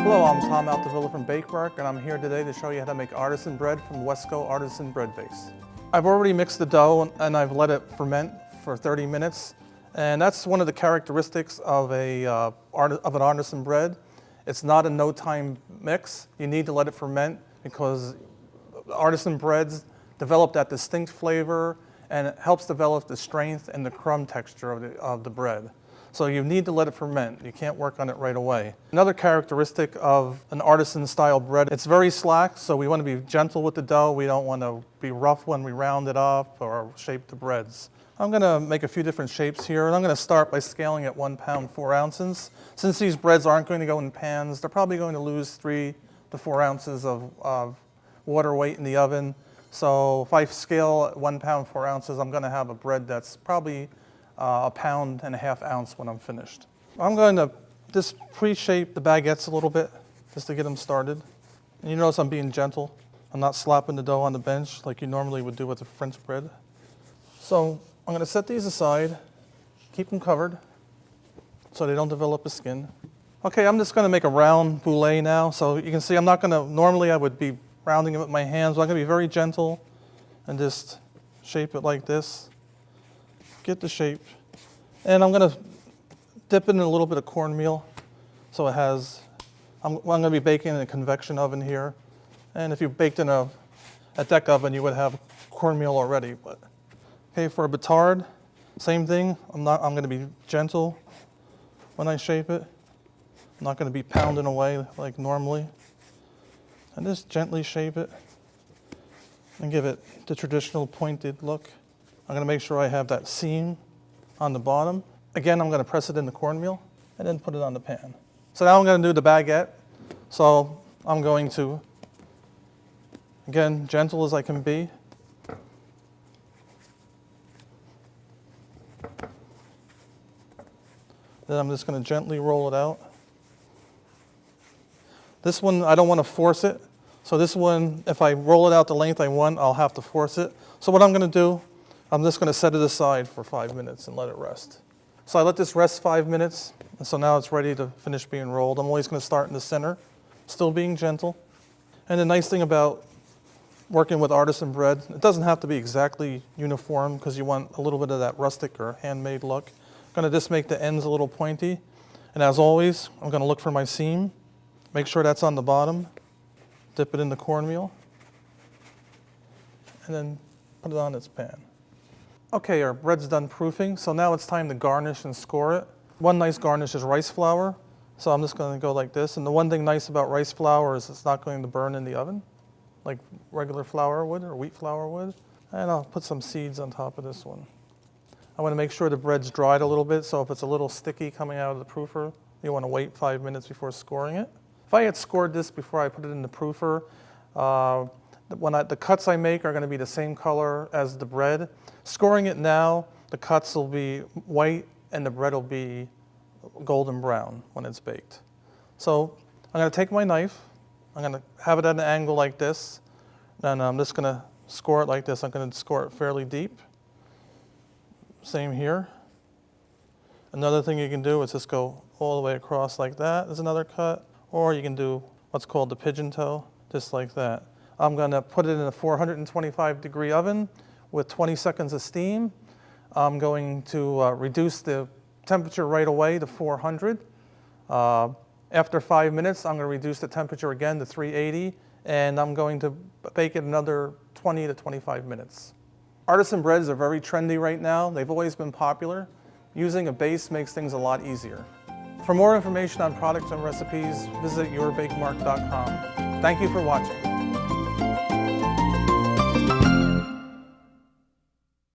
Hello, I'm Tom Altavilla from BakeMark, and I'm here today to show you how to make artisan bread from Wesco Artisan Bread Base. I've already mixed the dough and I've let it ferment for 30 minutes. And that's one of the characteristics of an artisan bread. It's not a no-time mix. You need to let it ferment because artisan breads develop that distinct flavor and it helps develop the strength and the crumb texture of the bread. So you need to let it ferment. You can't work on it right away. Another characteristic of an artisan style bread, it's very slack, so we want to be gentle with the dough. We don't want to be rough when we round it up or shape the breads. I'm going to make a few different shapes here, and I'm going to start by scaling at 1 pound 4 ounces. Since these breads aren't going to go in pans, they're probably going to lose 3 to 4 ounces of water weight in the oven. So if I scale at 1 pound 4 ounces, I'm going to have a bread that's probably 1.5 pounds when I'm finished. I'm going to just pre-shape the baguettes a little bit just to get them started. And you notice I'm being gentle. I'm not slapping the dough on the bench like you normally would do with a French bread. So I'm going to set these aside, keep them covered so they don't develop a skin. Okay, I'm just going to make a round boule now. So you can see I'm not going to, normally I would be rounding it with my hands, but I'm going to be very gentle and just shape it like this. Get the shape. And I'm going to dip it in a little bit of cornmeal. So it has, I'm going to be baking in a convection oven here. And if you baked in a deck oven, you would have cornmeal already. But okay, for a batard, same thing. I'm going to be gentle when I shape it. I'm not going to be pounding away like normally. And just gently shape it and give it the traditional pointed look. I'm going to make sure I have that seam on the bottom. Again, I'm going to press it in the cornmeal and then put it on the pan. So now I'm going to do the baguette. So I'm going to, again, gentle as I can be. Then I'm just going to gently roll it out. This one, I don't want to force it. So this one, if I roll it out the length I want, I'll have to force it. So what I'm going to do, I'm just going to set it aside for 5 minutes and let it rest. So I let this rest 5 minutes, and so now it's ready to finish being rolled. I'm always going to start in the center, still being gentle. And the nice thing about working with artisan bread, it doesn't have to be exactly uniform because you want a little bit of that rustic or handmade look. I'm going to just make the ends a little pointy. And as always, I'm going to look for my seam, make sure that's on the bottom, dip it in the cornmeal, and then put it on its pan. Okay, our bread's done proofing, so now it's time to garnish and score it. One nice garnish is rice flour, so I'm just going to go like this. And the one thing nice about rice flour is it's not going to burn in the oven like regular flour would or wheat flour would. And I'll put some seeds on top of this one. I want to make sure the bread's dried a little bit, so if it's a little sticky coming out of the proofer, you want to wait 5 minutes before scoring it. If I had scored this before I put it in the proofer, the cuts I make are going to be the same color as the bread. Scoring it now, the cuts will be white and the bread will be golden brown when it's baked. So I'm going to take my knife, I'm going to have it at an angle like this, and I'm just going to score it like this. I'm going to score it fairly deep. Same here. Another thing you can do is just go all the way across like that. There's another cut. Or you can do what's called the pigeon toe, just like that. I'm going to put it in a 425-degree oven with 20 seconds of steam. I'm going to reduce the temperature right away to 400. After 5 minutes, I'm going to reduce the temperature again to 380, and I'm going to bake it another 20 to 25 minutes. Artisan breads are very trendy right now. They've always been popular. Using a base makes things a lot easier. For more information on products and recipes, visit yourbakemark.com. Thank you for watching.